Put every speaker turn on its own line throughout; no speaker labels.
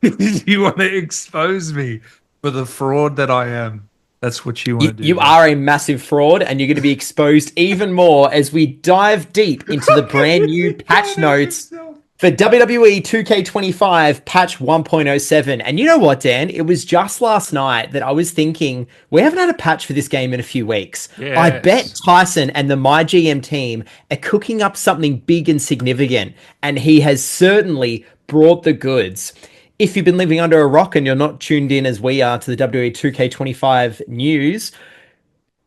You want to expose me for the fraud that I am. That's what you
You,
want to do
you
there.
are a massive fraud, and you're going to be exposed even more as we dive deep into the
Look
brand
at
new
him
patch
going at
notes
himself.
for WWE 2K25 patch 1.07. And you know what, Dan? It was just last night that I was thinking, we haven't had a patch for this game in a few weeks. I bet
Yes.
Tyson and the MyGM team are cooking up something big and significant, and he has certainly brought the goods. If you've been living under a rock and you're not tuned in as we are to the WWE 2K25 news,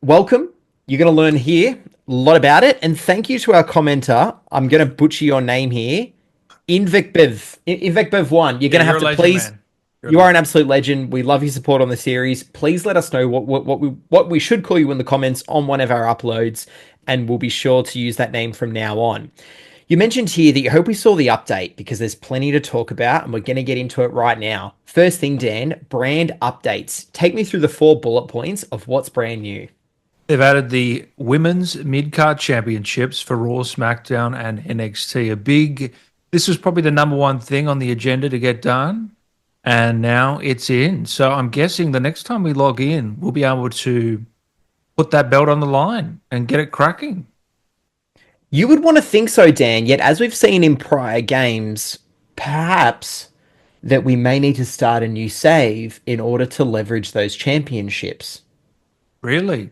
welcome. You're going to learn here a lot about it. And thank you to our commenter. I'm going to butcher your name here. Invecbev1. You're
Yeah,
going to
you're
have
a
to
legend,
please.
man. You're a
You are an
legend.
absolute legend. We love your support on the series. Please let us know what we should call you in the comments on one of our uploads, and we'll be sure to use that name from now on. You mentioned here that you hope we saw the update because there's plenty to talk about, and we're going to get into it right now. First thing, Dan, brand updates. Take me through the 4 bullet points of what's brand new.
They've added the women's mid-card championships for Raw, SmackDown, and NXT. This was probably the number one thing on the agenda to get done, and now it's in. So I'm guessing the next time we log in, we'll be able to put that belt on the line and get it cracking.
You would want to think so, Dan, yet as we've seen in prior games, perhaps that we may need to start a new save in order to leverage those championships.
Really?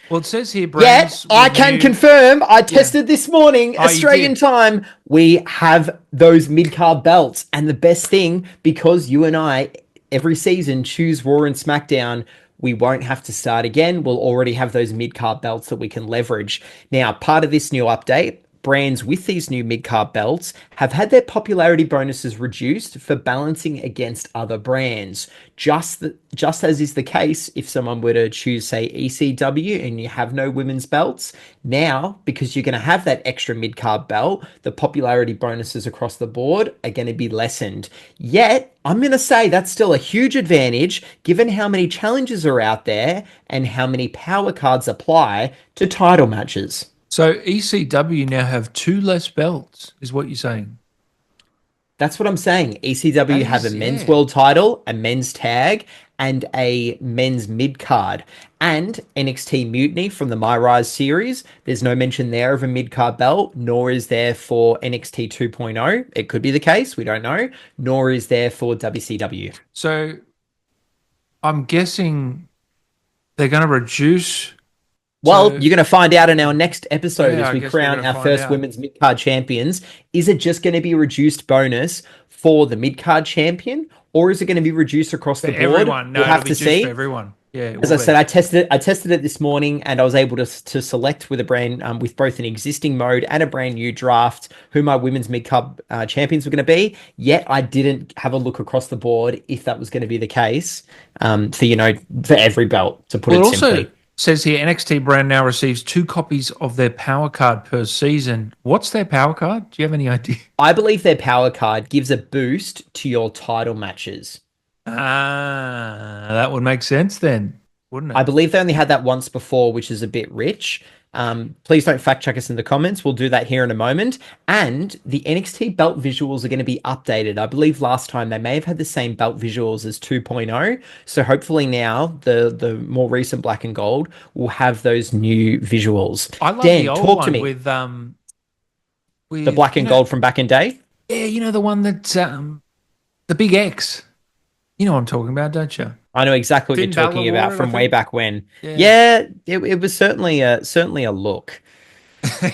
Well, it says here
Yet,
brands
I
with
can
new.
confirm, I
Yeah.
tested this morning,
Oh, you
Australian
did.
time, we have those mid-card belts. And the best thing, because you and I, every season, choose Raw and SmackDown, we won't have to start again. We'll already have those mid-card belts that we can leverage. Now, part of this new update, brands with these new mid-card belts have had their popularity bonuses reduced for balancing against other brands. Just as is the case if someone were to choose, say, ECW and you have no women's belts, now because you're going to have that extra mid-card belt, the popularity bonuses across the board are going to be lessened. Yet, I'm going to say that's still a huge advantage given how many challenges are out there and how many power cards apply to title matches.
So ECW now have two less belts, is what you're saying.
That's what I'm saying.
That
ECW have a
is,
men's
yeah.
world title, a men's tag, and a men's mid card. And NXT Mutiny from the My Rise series. There's no mention there of a mid card belt, nor is there for NXT 2.0. It could be the case, we don't know. Nor is there for WCW.
So I'm guessing they're going to reduce
Well,
to.
you're going to find out in our next episode
Yeah,
as
I
we
guess we're
crown
going to
our
find
first
out.
women's mid card champions. Is it just going to be reduced bonus for the mid card champion, or is it going to be reduced across
For
the board?
everyone.
We'll
No, it'll
have
be
to
just for
see.
everyone. Yeah, it
As
will
I said,
be.
I tested it this morning, and I was able to select with a brand with both an existing mode and a brand new draft who my women's mid card champions were going to be. Yet I didn't have a look across the board if that was going to be the case for every belt, to put
Well, it
it
also
simply.
says here NXT brand now receives 2 copies of their power card per season. What's their power card? Do you have any idea?
I believe their power card gives a boost to your title matches.
Ah, that would make sense then, wouldn't
I
it?
believe they only had that once before, which is a bit rich. Please don't fact check us in the comments. We'll do that here in a moment. And the NXT belt visuals are going to be updated. I believe last time they may have had the same belt visuals as 2.0. So hopefully now the more recent black and gold will have those new visuals.
I love the
Dan,
old
talk to
one
me.
with
The black and gold from back in day.
yeah, the one that the big X. You know what I'm talking about, don't you?
I know exactly what you're
Finn Balor
talking about
wore it, I
from way
think.
back when.
Yeah.
Yeah, it was certainly a look.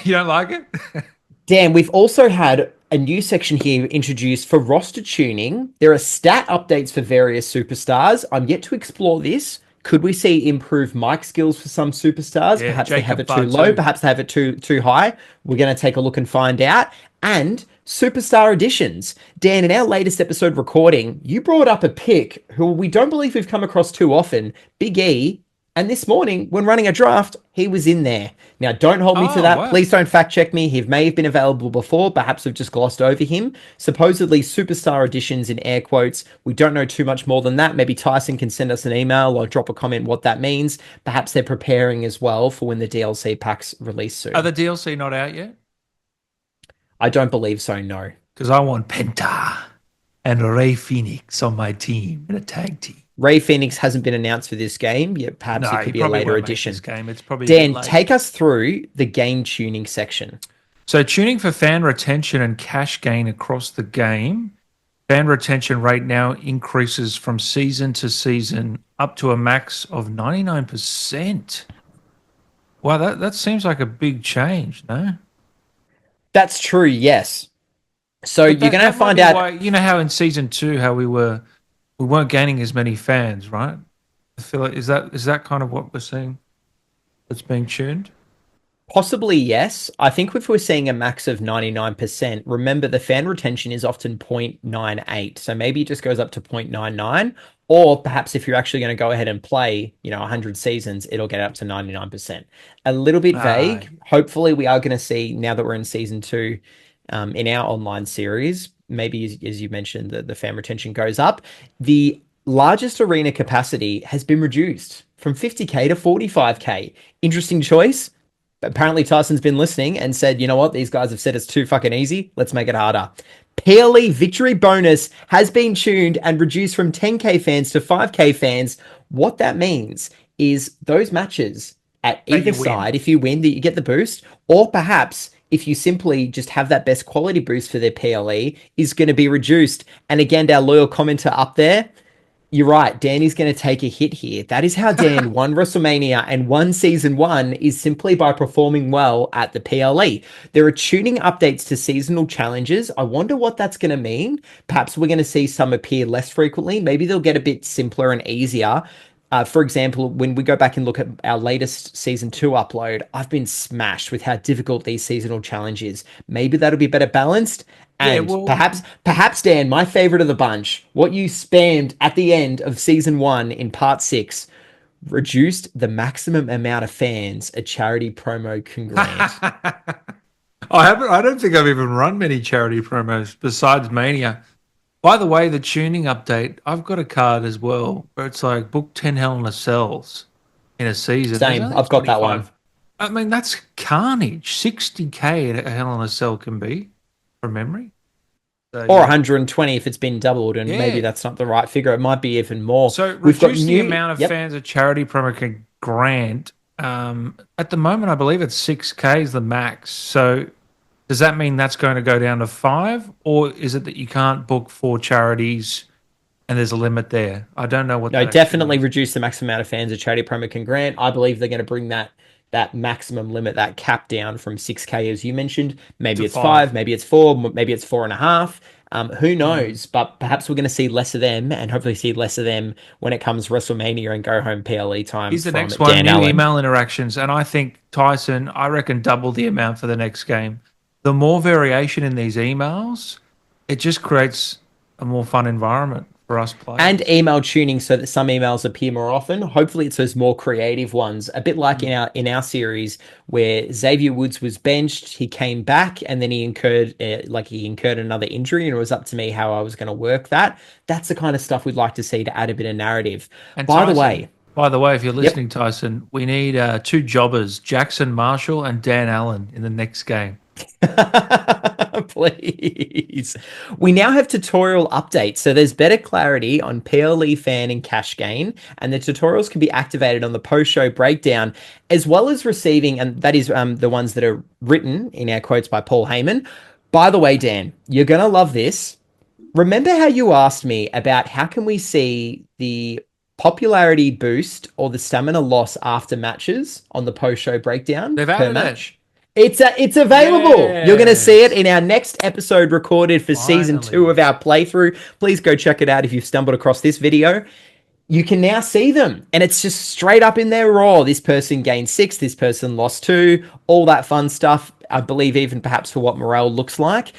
You don't like it?
Dan, we've also had a new section here introduced for roster tuning. There are stat updates for various superstars. I'm yet to explore this. Could we see improved mic skills for some superstars?
Yeah,
Perhaps they have
Jacob
it too low,
too.
perhaps they have it too high. We're going to take a look and find out. And superstar additions. Dan, in our latest episode recording, you brought up a pick who we don't believe we've come across too often, Big E. And this morning, when running a draft, he was in there. Now, don't hold me to
Oh,
that.
wow.
Please don't fact check me. He may have been available before. Perhaps we've just glossed over him. Supposedly, superstar additions in air quotes. We don't know too much more than that. Maybe Tyson can send us an email or drop a comment what that means. Perhaps they're preparing as well for when the DLC packs release
Are
soon.
the DLC not out yet?
I don't believe so, no.
Because I want Penta. and Ray Phoenix on my team in a tag team.
Ray Phoenix hasn't been announced for this game yet. Perhaps
No,
it could
he
be a
probably
later
won't make this
addition.
game. It's probably a bit
Dan,
late.
take us through the game tuning section.
So, tuning for fan retention and cash gain across the game. Fan retention rate now increases from season to season up to a max of 99%. Wow, that seems like a big change, no?
That's true, yes. So
But
you're
that
going to
that might
find
be
out.
why, you know how in season two how we weren't gaining as many fans, right? I feel like is that kind of what we're seeing that's being tuned?
Possibly, yes. I think if we're seeing a max of 99%, remember the fan retention is often 0.98. So maybe it just goes up to 0.99. Or perhaps if you're actually going to go ahead and play, 100 seasons, it'll get up to 99%. A little bit
Ah,
vague. Hopefully, we are going to see now that we're in season two in our online series. Maybe, as you mentioned, the fan retention goes up. The largest arena capacity has been reduced from 50K to 45K. Interesting choice. Apparently Tyson's been listening and said, you know what, these guys have said it's too fucking easy. Let's make it harder. PLE victory bonus has been tuned and reduced from 10K fans to 5K fans. What that means is those matches at
that
either
you win.
side, if you win, that you get the boost, or perhaps if you simply just have that best quality boost for their PLE, is going to be reduced. And again, our loyal commenter up there, you're right. Danny's going to take a hit here. That is how Dan won WrestleMania and won season one is simply by performing well at the PLE. There are tuning updates to seasonal challenges. I wonder what that's going to mean. Perhaps we're going to see some appear less frequently. Maybe they'll get a bit simpler and easier. For example, when we go back and look at our latest season two upload, I've been smashed with how difficult these seasonal challenges. Maybe that'll be better balanced.
Yeah,
And
well,
perhaps, Dan, my favorite of the bunch, what you spammed at the end of season one in part six, reduced the maximum amount of fans a charity promo can grant.
I don't think I've even run many charity promos besides Mania. By the way, the tuning update, I've got a card as well where it's like book 10 Hell in a Cells in a season. There's
Same,
only
I've got that one.
25. I mean, that's carnage. 60K a Hell in a Cell can be from memory. So,
Or
yeah.
120 if it's been doubled, and maybe
Yeah.
that's not the right figure. It might be even more.
So
We've got
reduce the
new,
amount of
yep,
fans a charity promo can grant. At the moment, I believe it's 6K is the max. So does that mean that's going to go down to five, or is it that you can't book four charities and there's a limit there? I don't know what
no,
that actually
definitely
means.
reduce the maximum amount of fans a charity promo can grant. I believe they're going to bring that maximum limit, that cap down from 6K as you mentioned. Maybe
To
it's five,
five.
maybe it's four, maybe it's 4.5. Who
Hmm.
knows? But perhaps we're going to see less of them, and hopefully see less of them when it comes WrestleMania and go home PLE time
Here's the
from
next one,
Dan
new
Allen.
email interactions. And I think Tyson, I reckon double the amount for the next game. The more variation in these emails, it just creates a more fun environment for us
And
players.
email tuning so that some emails appear more often. Hopefully, it's those more creative ones. A bit like in our series where Xavier Woods was benched, he came back and then he incurred another injury, and it was up to me how I was going to work that. That's the kind of stuff we'd like to see to add a bit of narrative.
And
By the
Tyson,
way,
by the way, if you're
yep.
listening, Tyson, we need two jobbers, Jackson Marshall and Dan Allen, in the next game.
Please. We now have tutorial updates, so there's better clarity on PLE fan and cash gain, and the tutorials can be activated on the post-show breakdown, as well as receiving, and that is the ones that are written in air quotes by Paul Heyman. By the way, Dan, you're gonna love this. Remember how you asked me about how can we see the popularity boost or the stamina loss after matches on the post-show breakdown
They've
per
added it.
match? It's available. You're going to see it
Yes.
in our next episode recorded for season two
Finally.
of our playthrough. Please go check it out if you've stumbled across this video. You can now see them, and it's just straight up in there raw. This person gained 6, this person lost 2, all that fun stuff. I believe even perhaps for what morale looks like.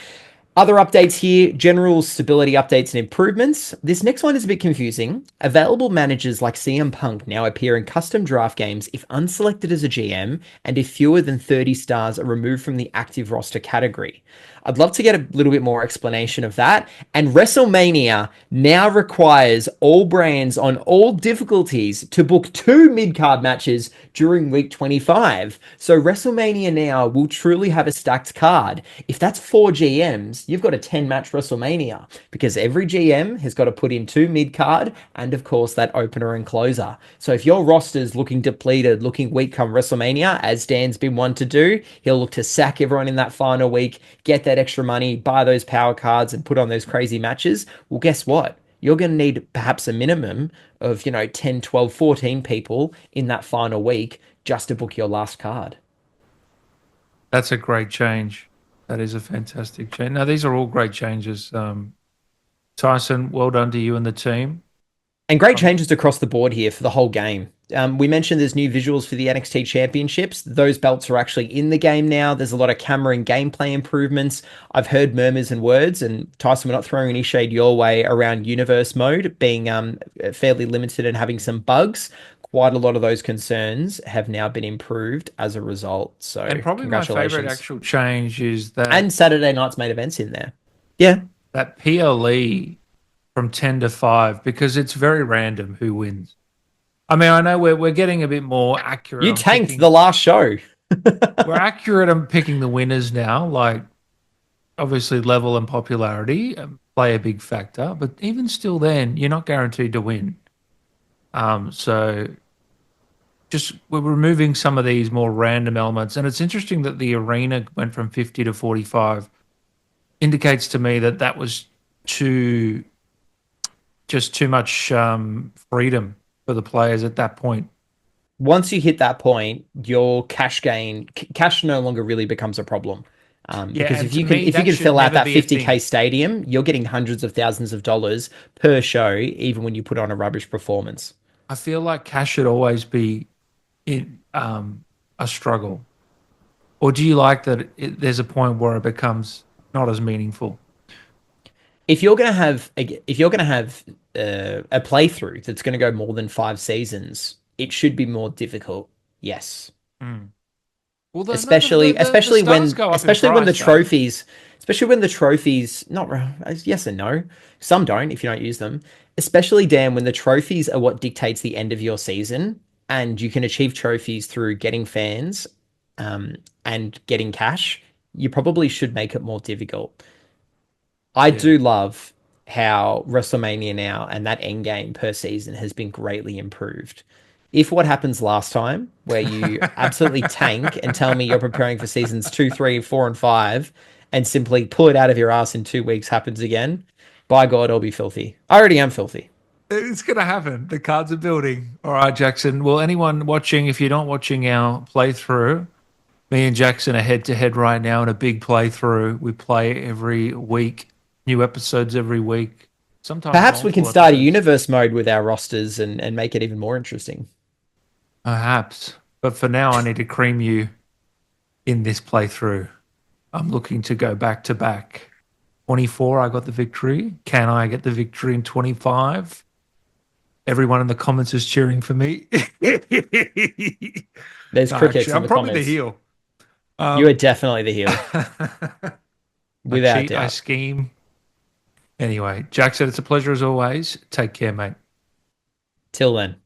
Other updates here, general stability updates and improvements. This next one is a bit confusing. Available managers like CM Punk now appear in custom draft games if unselected as a GM and if fewer than 30 stars are removed from the active roster category. I'd love to get a little bit more explanation of that. And WrestleMania now requires all brands on all difficulties to book two mid card matches during week 25. So WrestleMania now will truly have a stacked card. If that's four GMs, you've got a 10 match WrestleMania because every GM has got to put in two mid card and, of course, that opener and closer. So if your roster's looking depleted, looking weak come WrestleMania, as Dan's been one to do, he'll look to sack everyone in that final week, get that extra money, buy those power cards, and put on those crazy matches. Well, guess what? You're going to need perhaps a minimum of, 10, 12, 14 people in that final week just to book your last card.
That's a great change. That is a fantastic change. Now, these are all great changes. Tyson, well done to you and the team.
And great changes across the board here for the whole game. We mentioned there's new visuals for the NXT Championships. Those belts are actually in the game now. There's a lot of camera and gameplay improvements. I've heard murmurs and words, and Tyson, we're not throwing any shade your way around universe mode being fairly limited and having some bugs. Quite a lot of those concerns have now been improved as a result. So
And probably my favorite
congratulations.
actual change is
And
that
Saturday night's main events in there. Yeah.
PLE from 10 to 5 because it's very random who wins. I mean, I know we're getting a bit more accurate
You
on
tanked
picking.
the last show.
We're accurate on picking the winners now. Like obviously, level and popularity play a big factor, but even still, then you're not guaranteed to win. So just we're removing some of these more random elements, and it's interesting that the arena went from 50 to 45. Indicates to me that that was too just too much freedom for the players at that point.
Once you hit that point, your cash no longer really becomes a problem.
Yeah,
Because
and
if
to
you can
me,
if you
that
can
should
fill out
never
that
be a
50K
thing.
stadium, you're getting hundreds of thousands of dollars per show, even when you put on a rubbish performance.
I feel like cash should always be in a struggle. Or do you like that there's a point where it becomes not as meaningful?
If you're gonna have a playthrough that's gonna go more than 5 seasons, it should be more difficult. Yes.
Mm. Well, no,
especially
the
especially
stars
when
go up in
especially when the
price, though.
trophies especially when the trophies not yes and no, some don't if you don't use them, especially Dan, when the trophies are what dictates the end of your season, and you can achieve trophies through getting fans um, and getting cash. You probably should make it more difficult. I
Yeah.
do love how WrestleMania now and that end game per season has been greatly improved. If what happens last time, where you absolutely tank and tell me you're preparing for seasons two, three, four, and five, and simply pull it out of your ass in 2 weeks happens again, by God, I'll be filthy. I already am filthy.
It's going to happen. The cards are building. All right, Jackson. Well, anyone watching, if you're not watching our playthrough, me and Jackson are head to head right now in a big playthrough. We play every week, new episodes every week, sometimes
Perhaps we can
multiple
start a
episodes.
universe mode with our rosters and make it even more interesting.
Perhaps. But for now, I need to cream you in this playthrough. I'm looking to go back to back. 24, I got the victory. Can I get the victory in 25? Everyone in the comments is cheering for me. No,
There's crickets
actually,
in
I'm
the
probably the
comments.
heel.
You are
Um,
definitely the heel,
I
without
cheat, I
doubt.
scheme. Anyway, Jack said it's a pleasure as always. Take care, mate.
Till then.